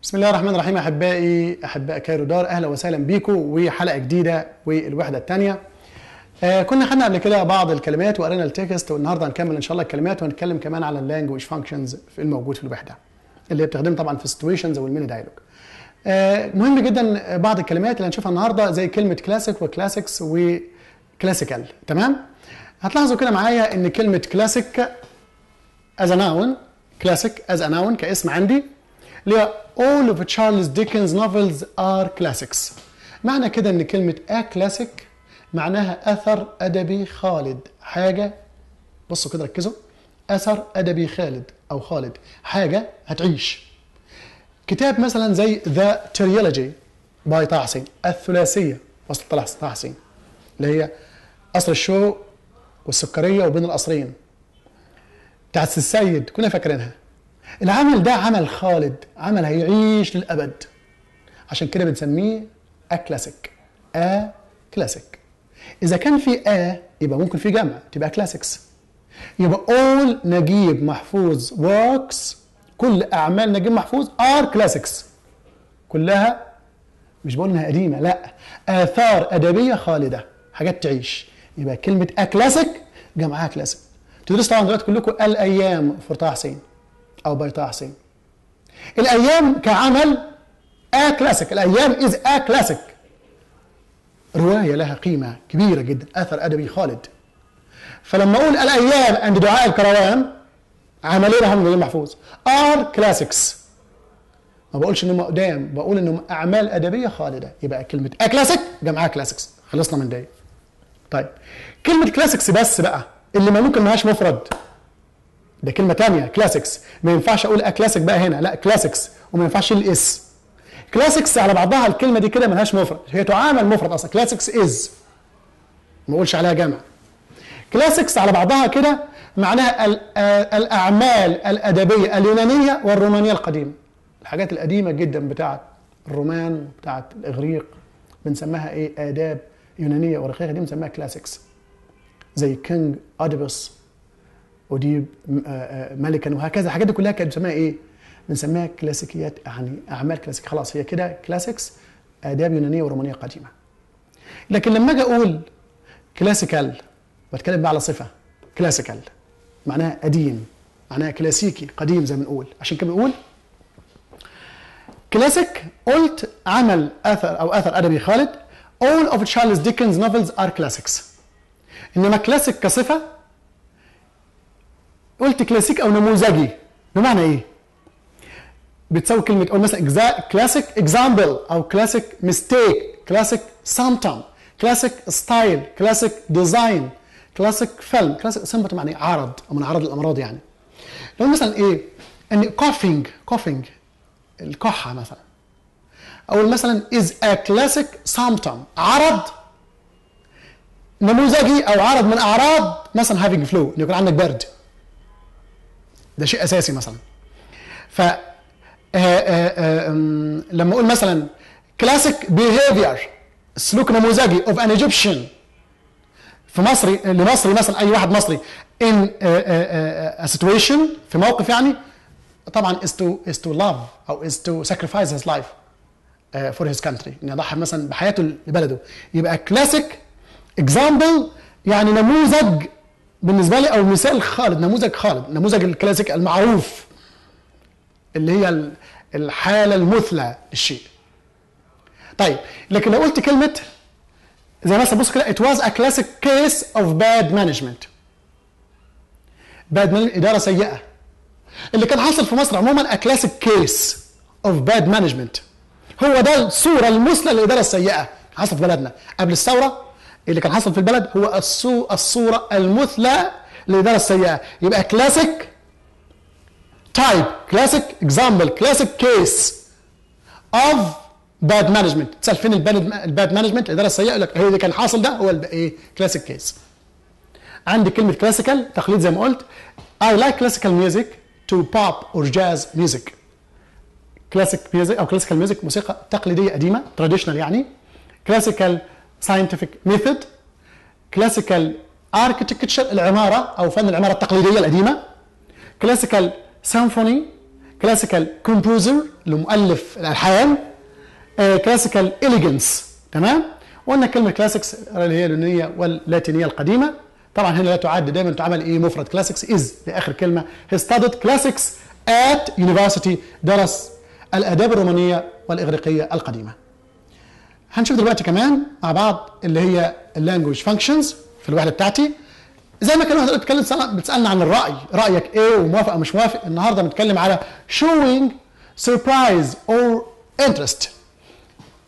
بسم الله الرحمن الرحيم. احباء كايرو دار، اهلا وسهلا بيكم وحلقه جديده والوحده الثانيه. كنا خدنا قبل كده بعض الكلمات وقرينا التكست، والنهارده هنكمل ان شاء الله الكلمات ونتكلم كمان على اللانجوج فانكشنز الموجود في الوحده اللي بتخدم طبعا في السيتويشنز والميني دايلوج. مهم جدا بعض الكلمات اللي هنشوفها النهارده زي كلمه كلاسيك وكلاسيكس وكلاسيكال. تمام؟ هتلاحظوا كده معايا ان كلمه كلاسيك از ناون، كلاسيك از ناون كاسم عندي، اللي هي all of Charles Dickens novels are classics. معنى كده ان كلمة a classic معناها اثر ادبي خالد، حاجة، بصوا كده ركزوا، اثر ادبي خالد او خالد، حاجة هتعيش. كتاب مثلا زي The Trilogy باي طه حسين، الثلاثية وسط طه حسين، اللي هي قصر الشوق والسكرية وبين القصرين بتاعت السيد، كنا فاكرينها. العمل ده عمل خالد، عمل هيعيش للأبد، عشان كده بنسميه أكلاسيك. كلاسيك. إذا كان في يبقى ممكن في جمع تبقى كلاسيكس. يبقى all نجيب محفوظ works، كل أعمال نجيب محفوظ are classics. كلها، مش بقول إنها قديمة، لا، آثار أدبية خالدة، حاجات تعيش. يبقى كلمة أكلاسيك جمعها كلاسيك. تدرسوا طبعا دلوقتي كلكم الأيام في طه حسين أو باي طه حسين. الأيام كعمل كلاسيك، الأيام إز كلاسيك، رواية لها قيمة كبيرة جدا، أثر أدبي خالد. فلما أقول الأيام عند دعاء الكروان، عملين أهم من محفوظ كلاسيكس، ما بقولش إنهم قدام، بقول إنهم أعمال أدبية خالدة. يبقى كلمة كلاسيك جمعها كلاسيكس. خلصنا من دي. طيب كلمة كلاسيكس بس بقى اللي ما ممكن ماهاش مفرد، ده كلمة تانية. كلاسيكس ما ينفعش اقول كلاسيك بقى هنا، لا، كلاسيكس، وما ينفعش الاس. كلاسيكس على بعضها الكلمة دي كده ملهاش مفرد، هي تعامل مفرد اصلا. كلاسيكس از، ما اقولش عليها جمع. كلاسيكس على بعضها كده معناها الاعمال الادبية اليونانية والرومانية القديمة، الحاجات القديمة جدا بتاعت الرومان وبتاعت الاغريق، بنسميها ايه؟ اداب يونانية ورقيقة، دي بنسميها كلاسيكس. زي كينج اديبوس ودي ملكا وهكذا، الحاجات دي كلها كانت بنسميها ايه؟ بنسميها كلاسيكيات، يعني اعمال كلاسيك. خلاص هي كده كلاسيكس، اداب يونانيه ورومانيه قديمه. لكن لما اجي اقول كلاسيكال، بتكلم بقى على صفه. كلاسيكال معناها قديم، معناها كلاسيكي قديم زي ما بنقول. عشان كده بنقول كلاسيك، قلت عمل اثر ادبي خالد. all of Charles Dickens novels are classics. انما كلاسيك كصفه، قلت كلاسيك او نموذجي، بمعنى ايه؟ بتساوي كلمه، او مثلا كلاسيك اكزامبل، او كلاسيك ميستيك، كلاسيك سامتم، كلاسيك ستايل، كلاسيك ديزاين، كلاسيك فيلم. كلاسيك سامتم يعني عرض او من اعراض الامراض. يعني لو مثلا ايه؟ ان كوفينج الكحه مثلا، او مثلا از ا كلاسيك سامتم، عرض نموذجي او عرض من اعراض مثلا هافينج فلو، ان يكون عندك برد، ده شيء اساسي مثلا. ف لما اقول مثلا كلاسيك بيهيفير، سلوك نموذجي اوف ان ايجيبشن، في مصري، لمصري مثلا، اي واحد مصري ان سيتويشن، في موقف يعني، طبعا is to love او is to sacrifice his life for his country، ان يضحي مثلا بحياته لبلده. يبقى كلاسيك اكزامبل يعني نموذج بالنسبه لي، او مثال خالد، نموذج خالد، نموذج الكلاسيك المعروف، اللي هي الحاله المثلى للشيء. طيب لكن لو قلت كلمه زي مثلا، بص كده، it was a classic case of bad management. اداره سيئه. اللي كان حاصل في مصر عموما a classic case of bad management، هو ده الصوره المثلى للاداره السيئه حصل في بلدنا قبل الثوره. اللي كان حصل في البلد هو الصورة المثلى للإدارة السيئة. يبقى كلاسيك تايب، كلاسيك اكزامبل، كلاسيك كيس اوف باد مانجمنت. تسأل فين الباد مانجمنت، الإدارة السيئة، يقول لك هو اللي كان حاصل ده هو ايه؟ كلاسيك كيس. عندي كلمة كلاسيكال تقليد زي ما قلت. I like classical music to pop or jazz music. كلاسيك ميوزك او كلاسيكال ميوزك، موسيقى تقليدية قديمة، تراديشنال يعني. كلاسيكال scientific method، classical architecture العمارة أو فن العمارة التقليدية القديمة، classical symphony، كلاسيكال كومبوزر لمؤلف الالحان، كلاسيكال اليجنس. تمام. وقلنا كلمه كلاسيكس اللي هي اليونانيه واللاتينيه القديمه. طبعا هنا لا تعد، دايما تعمل ايه مفرد كلاسيكس از لاخر كلمه. he studied classics at university، درس الاداب الرومانيه والاغريقيه القديمه. هنشوف دلوقتي كمان مع بعض اللي هي اللانجوج فانكشنز في الوحده بتاعتي. زي ما كان واحد بتسالنا عن الراي، رايك ايه وموافق او مش موافق. النهارده بنتكلم على showing surprise or interest،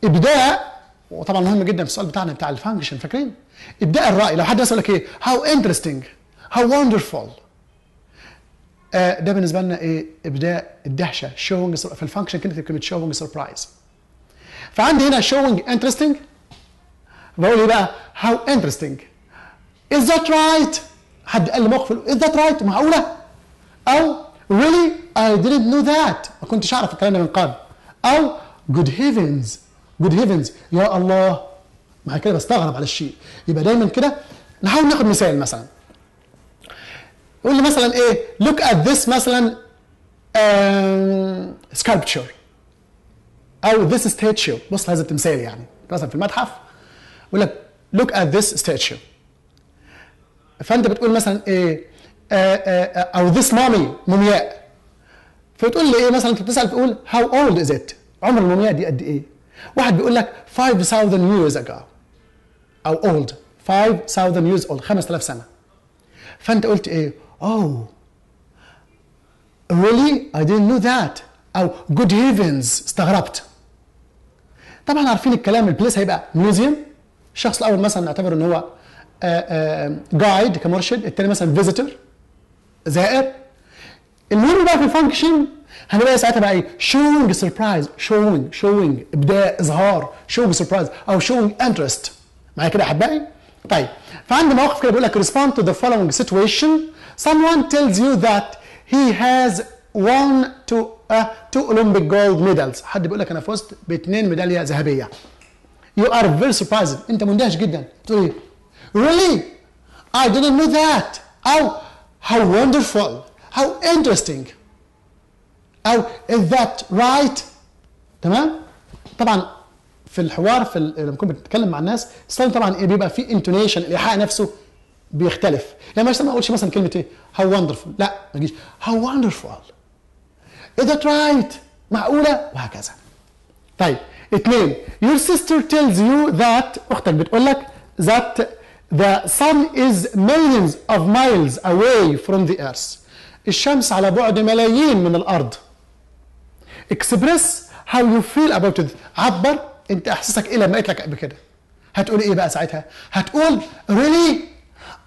ابداء. وطبعا مهم جدا في السؤال بتاعنا بتاع الفانكشن، فاكرين؟ ابداء الراي. لو حد يسال لك ايه how interesting how wonderful، ده بالنسبه لنا ايه؟ ابداء الدهشه. showing في الفانكشن كلمه showing surprise. فعندي هنا showing interesting، بقول ايه بقى؟ how interesting is that right. حد قال لي موقف is that right، معقوله؟ او really I didn't know that، ما كنتش اعرف الكلام ده من قبل. او good heavens good heavens يا الله، مع كده بستغرب على الشيء. يبقى دايما كده نحاول ناخد مثال. مثلا يقول لي مثلا ايه look at this مثلا sculpture او this statue. بص هذا التمثال، يعني مثلا في المتحف يقول لك look at this statue، فانت بتقول مثلا ايه او this mummy، مومياء. فتقول لي ايه مثلا، انت بتسال تقول how old is it، عمر المومياء دي قد ايه. واحد بيقول لك 5000 years ago او old 5000 years old، 5000 سنه. فانت قلت ايه oh really I didn't know that، او good heavens استغربت. طبعا عارفين الكلام. البليس هيبقى ميوزيوم. الشخص الاول مثلا نعتبر ان هو جايد كمرشد، الثاني مثلا فيزيتور زائر. المهم بقى في الفانكشن هنبقى ساعتها بقى ايه showing surprise، showing ابداء اظهار، showing surprise او showing interest. معايا كده يا احبائي؟ طيب فعندي مواقف كده بيقول لك respond to the following situation. someone tells you that he has won two Olympic gold medals. حد بيقول لك انا فزت باثنين ميداليه ذهبيه. you are very surprised، انت مندهش جدا. تقول ايه really I didn't know that، او how wonderful how interesting، او is that right. تمام. طبعا في الحوار لما كنت بتتكلم مع الناس استخدم طبعا ايه بيبقى في انتونيشن، الايحاء نفسه بيختلف. يعني مثلا ما اقولش مثلا كلمه ايه how wonderful، لا ما اجيش how wonderful is that right، معقوله، وهكذا. طيب اثنين your sister tells you that، اختك بتقول لك that the sun is millions of miles away from the earth، الشمس على بعد ملايين من الارض. express how you feel about it، عبر انت احساسك ايه لما قلت لك بكده. هتقول ايه بقى ساعتها؟ هتقول really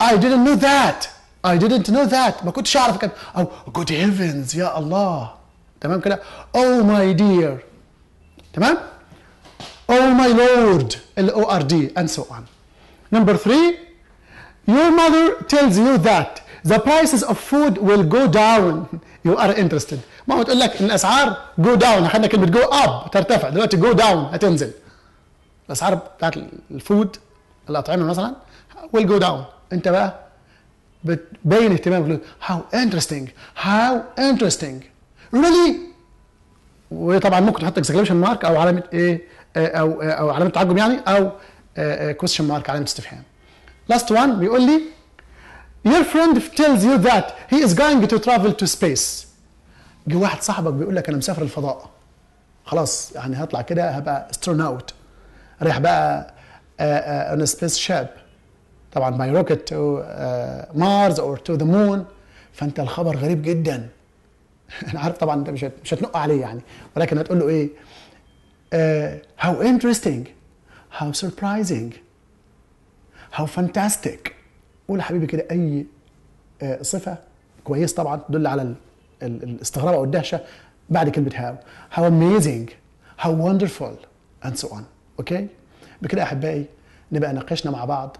I didn't know that ما كنتش اعرف كده، او good heavens يا الله. تمام كده. oh my dear، تمام. oh my lord LORD and so on. number 3 your mother tells you that the prices of food will go down you are interested. ماما تقول لك ان الاسعار go down، اخذنا كلمه go up ترتفع، دلوقتي go down هتنزل. الاسعار بتاعت الفود الاطعمه مثلا will go down. انت بقى بتبين اهتمام how interesting really. وطبعا ممكن تحط اكسكليمشن مارك او علامه ايه او علامه تعجب يعني، او question mark علامه استفهام. last one بيقول لي your friend tells you that he is going to travel to space. جه واحد صاحبك بيقول لك انا مسافر الفضاء، خلاص يعني هطلع كده هبقى استروناوت، رايح بقى on a space ship طبعا by rocket to Mars or to the moon. فانت الخبر غريب جدا. انا عارف طبعا انت مش هتنق عليه يعني، ولكن هتقول له ايه how interesting how surprising how fantastic. قول يا حبيبي كده اي صفه كويس طبعا تدل على الاستغراب او الدهشه بعد كلمه how amazing how wonderful and so on. اوكي بكده يا احبائي نبقى ناقشنا مع بعض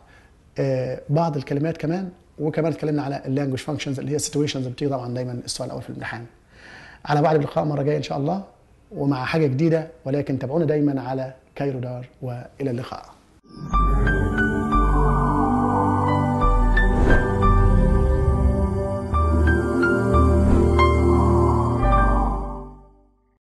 بعض الكلمات كمان، وكمان اتكلمنا على اللانجوج فانكشنز اللي هي situations اللي بتيجي طبعا دايما السؤال الاول في الامتحان. على وعد باللقاء مره جايه ان شاء الله ومع حاجه جديده، ولكن تابعونا دايما على كايرو دار، والى اللقاء.